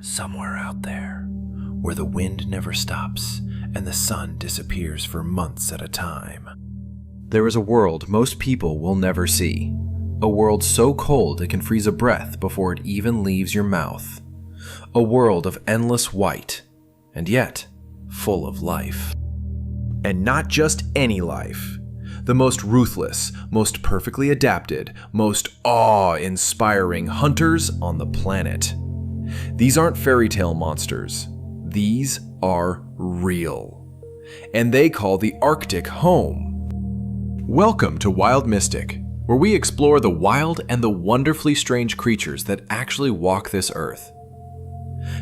Somewhere out there, where the wind never stops and the sun disappears for months at a time, there is a world most people will never see. A world so cold it can freeze a breath before it even leaves your mouth. A world of endless white, and yet full of life. And not just any life. The most ruthless, most perfectly adapted, most awe-inspiring hunters on the planet. These aren't fairy tale monsters. These are real. And they call the Arctic home. Welcome to Wild Mystic, where we explore the wild and the wonderfully strange creatures that actually walk this earth.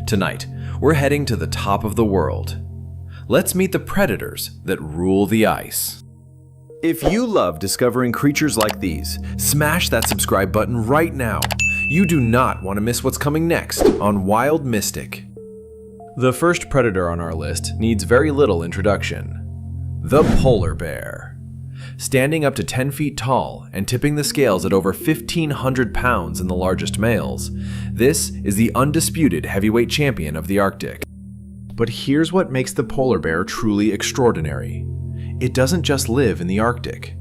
Tonight, we're heading to the top of the world. Let's meet the predators that rule the ice. If you love discovering creatures like these, smash that subscribe button right now. You do not want to miss what's coming next on Wild Mystic. The first predator on our list needs very little introduction. The polar bear. Standing up to 10 feet tall and tipping the scales at over 1,500 pounds in the largest males, this is the undisputed heavyweight champion of the Arctic. But here's what makes the polar bear truly extraordinary. It doesn't just live in the Arctic.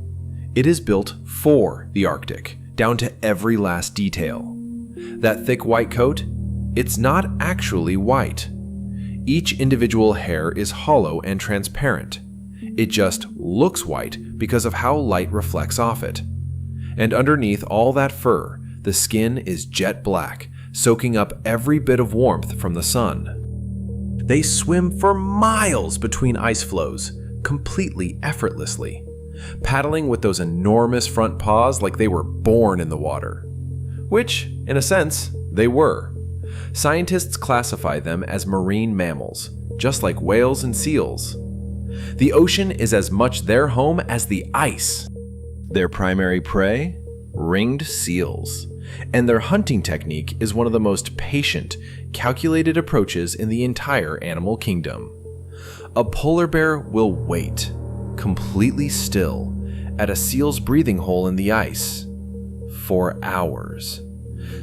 It is built for the Arctic, down to every last detail. That thick white coat? It's not actually white. Each individual hair is hollow and transparent. It just looks white because of how light reflects off it. And underneath all that fur, the skin is jet black, soaking up every bit of warmth from the sun. They swim for miles between ice floes, completely effortlessly, paddling with those enormous front paws like they were born in the water. Which, in a sense, they were. Scientists classify them as marine mammals, just like whales and seals. The ocean is as much their home as the ice. Their primary prey? Ringed seals. And their hunting technique is one of the most patient, calculated approaches in the entire animal kingdom. A polar bear will wait, completely still, at a seal's breathing hole in the ice for hours.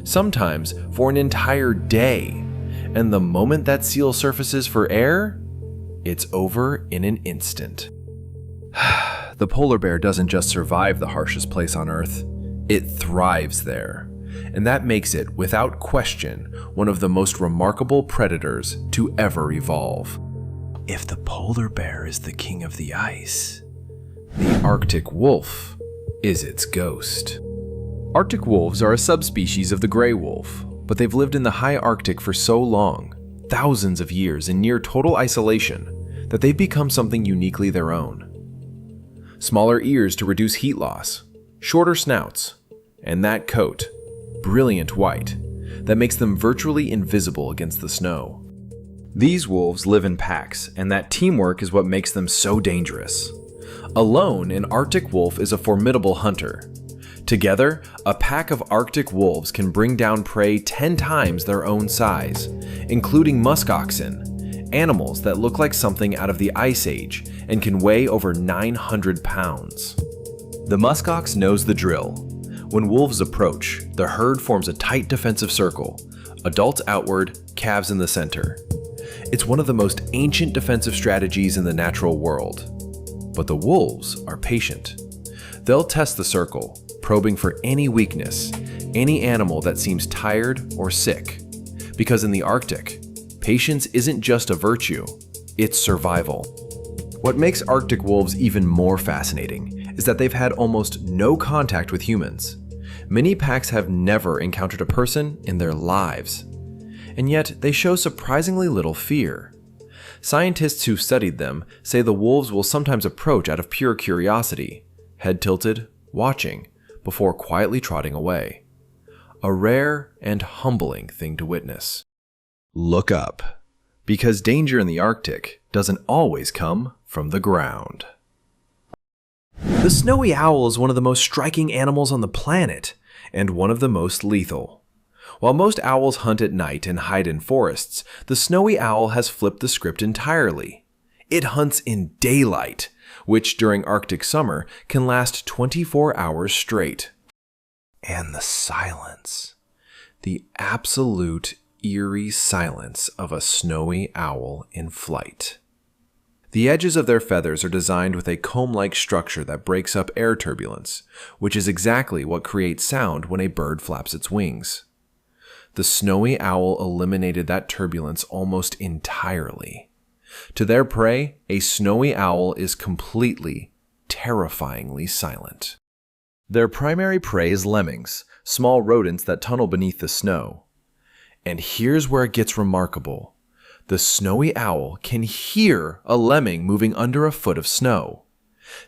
Sometimes for an entire day. And the moment that seal surfaces for air, it's over in an instant. The polar bear doesn't just survive the harshest place on Earth, it thrives there. And that makes it, without question, one of the most remarkable predators to ever evolve. If the polar bear is the king of the ice, the Arctic wolf is its ghost. Arctic wolves are a subspecies of the gray wolf, but they've lived in the high Arctic for so long, thousands of years in near total isolation, that they've become something uniquely their own. Smaller ears to reduce heat loss, shorter snouts, and that coat, brilliant white, that makes them virtually invisible against the snow. These wolves live in packs, and that teamwork is what makes them so dangerous. Alone, an Arctic wolf is a formidable hunter. Together, a pack of Arctic wolves can bring down prey 10 times their own size, including musk oxen, animals that look like something out of the Ice Age and can weigh over 900 pounds. The muskox knows the drill. When wolves approach, the herd forms a tight defensive circle, adults outward, calves in the center. It's one of the most ancient defensive strategies in the natural world. But the wolves are patient. They'll test the circle, probing for any weakness, any animal that seems tired or sick. Because in the Arctic, patience isn't just a virtue, it's survival. What makes Arctic wolves even more fascinating is that they've had almost no contact with humans. Many packs have never encountered a person in their lives. And yet, they show surprisingly little fear. Scientists who've studied them say the wolves will sometimes approach out of pure curiosity, head tilted, watching, before quietly trotting away. A rare and humbling thing to witness. Look up, because danger in the Arctic doesn't always come from the ground. The snowy owl is one of the most striking animals on the planet, and one of the most lethal. While most owls hunt at night and hide in forests, the snowy owl has flipped the script entirely. It hunts in daylight, which during Arctic summer can last 24 hours straight. And the silence. The absolute eerie silence of a snowy owl in flight. The edges of their feathers are designed with a comb-like structure that breaks up air turbulence, which is exactly what creates sound when a bird flaps its wings. The snowy owl eliminated that turbulence almost entirely. To their prey, a snowy owl is completely, terrifyingly silent. Their primary prey is lemmings, small rodents that tunnel beneath the snow. And here's where it gets remarkable. The snowy owl can hear a lemming moving under a foot of snow.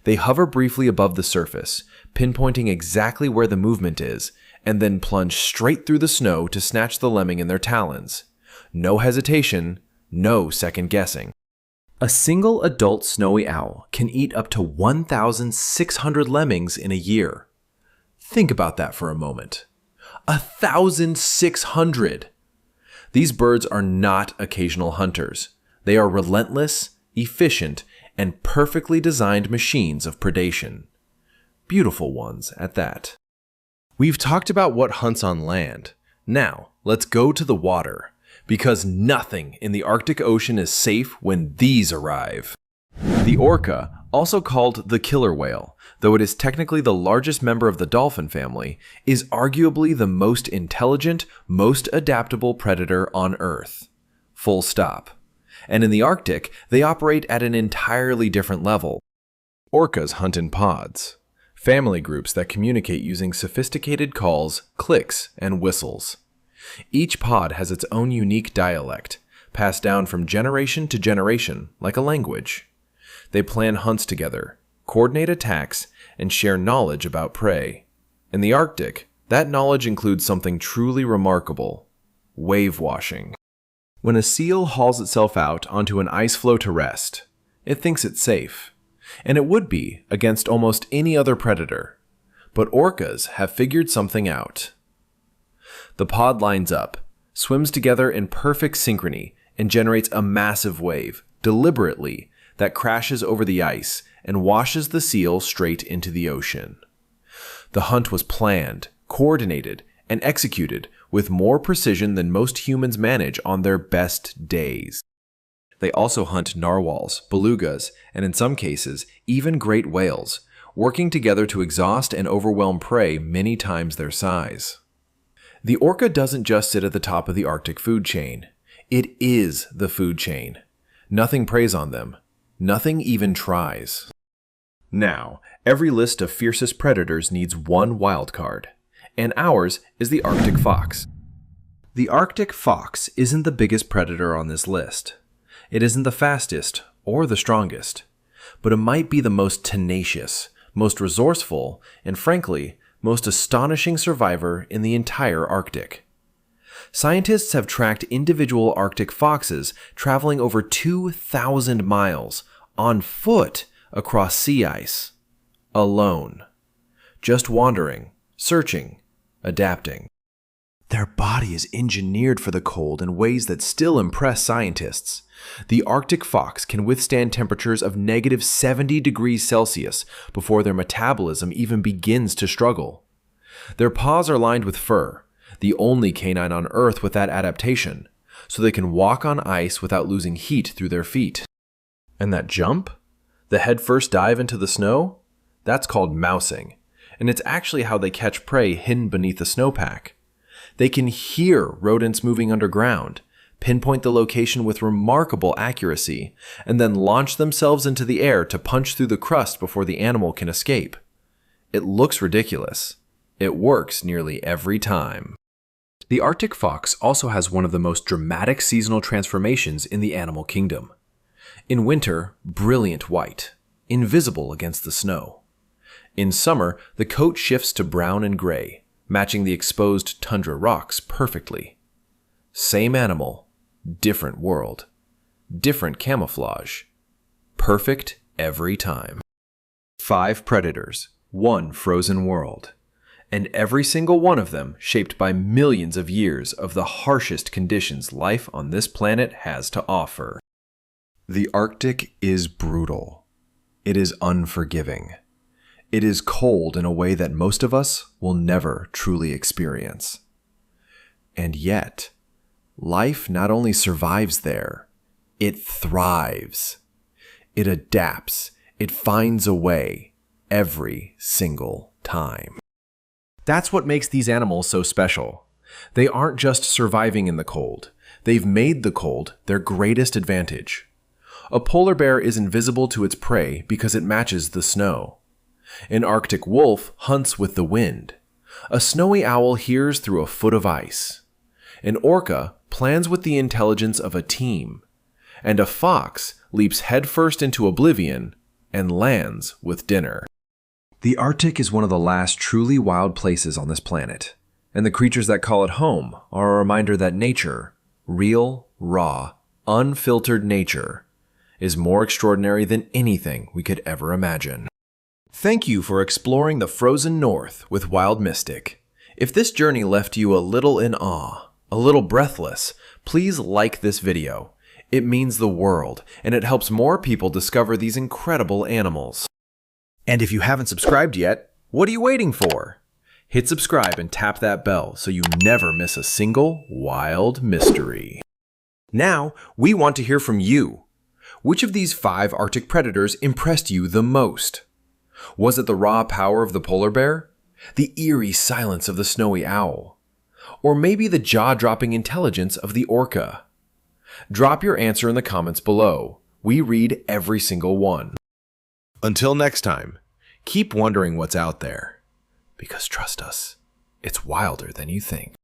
They hover briefly above the surface, pinpointing exactly where the movement is, and then plunge straight through the snow to snatch the lemming in their talons. No hesitation, no second guessing. A single adult snowy owl can eat up to 1,600 lemmings in a year. Think about that for a moment. 1,600! These birds are not occasional hunters. They are relentless, efficient, and perfectly designed machines of predation. Beautiful ones at that. We've talked about what hunts on land. Now, let's go to the water, because nothing in the Arctic Ocean is safe when these arrive. The orca, also called the killer whale, though it is technically the largest member of the dolphin family, is arguably the most intelligent, most adaptable predator on Earth. Full stop. And in the Arctic, they operate at an entirely different level. Orcas hunt in pods, family groups that communicate using sophisticated calls, clicks, and whistles. Each pod has its own unique dialect, passed down from generation to generation, like a language. They plan hunts together, coordinate attacks, and share knowledge about prey. In the Arctic, that knowledge includes something truly remarkable: wave washing. When a seal hauls itself out onto an ice floe to rest, it thinks it's safe. And it would be against almost any other predator. But orcas have figured something out. The pod lines up, swims together in perfect synchrony, and generates a massive wave, deliberately, that crashes over the ice and washes the seal straight into the ocean. The hunt was planned, coordinated, and executed with more precision than most humans manage on their best days. They also hunt narwhals, belugas, and in some cases, even great whales, working together to exhaust and overwhelm prey many times their size. The orca doesn't just sit at the top of the Arctic food chain. It is the food chain. Nothing preys on them. Nothing even tries. Now, every list of fiercest predators needs one wild card, and ours is the Arctic fox. The Arctic fox isn't the biggest predator on this list. It isn't the fastest or the strongest, but it might be the most tenacious, most resourceful, and frankly, most astonishing survivor in the entire Arctic. Scientists have tracked individual Arctic foxes traveling over 2,000 miles on foot across sea ice. Alone. Just wandering, searching, adapting. Their body is engineered for the cold in ways that still impress scientists. The Arctic fox can withstand temperatures of -70 degrees Celsius before their metabolism even begins to struggle. Their paws are lined with fur, the only canine on Earth with that adaptation, so they can walk on ice without losing heat through their feet. And that jump? The head-first dive into the snow? That's called mousing, and it's actually how they catch prey hidden beneath the snowpack. They can hear rodents moving underground, pinpoint the location with remarkable accuracy, and then launch themselves into the air to punch through the crust before the animal can escape. It looks ridiculous. It works nearly every time. The Arctic fox also has one of the most dramatic seasonal transformations in the animal kingdom. In winter, brilliant white, invisible against the snow. In summer, the coat shifts to brown and gray, matching the exposed tundra rocks perfectly. Same animal, different world. Different camouflage. Perfect every time. 5 predators, 1 frozen world. And every single one of them shaped by millions of years of the harshest conditions life on this planet has to offer. The Arctic is brutal. It is unforgiving. It is cold in a way that most of us will never truly experience. And yet, life not only survives there, it thrives. It adapts. It finds a way every single time. That's what makes these animals so special. They aren't just surviving in the cold. They've made the cold their greatest advantage. A polar bear is invisible to its prey because it matches the snow. An Arctic wolf hunts with the wind. A snowy owl hears through a foot of ice. An orca plans with the intelligence of a team. And a fox leaps headfirst into oblivion and lands with dinner. The Arctic is one of the last truly wild places on this planet, and the creatures that call it home are a reminder that nature, real, raw, unfiltered nature, is more extraordinary than anything we could ever imagine. Thank you for exploring the frozen north with Wild Mystic. If this journey left you a little in awe, a little breathless, please like this video. It means the world, and it helps more people discover these incredible animals. And if you haven't subscribed yet, what are you waiting for? Hit subscribe and tap that bell so you never miss a single wild mystery. Now, we want to hear from you. Which of these 5 Arctic predators impressed you the most? Was it the raw power of the polar bear? The eerie silence of the snowy owl? Or maybe the jaw-dropping intelligence of the orca? Drop your answer in the comments below. We read every single one. Until next time, keep wondering what's out there. Because trust us, it's wilder than you think.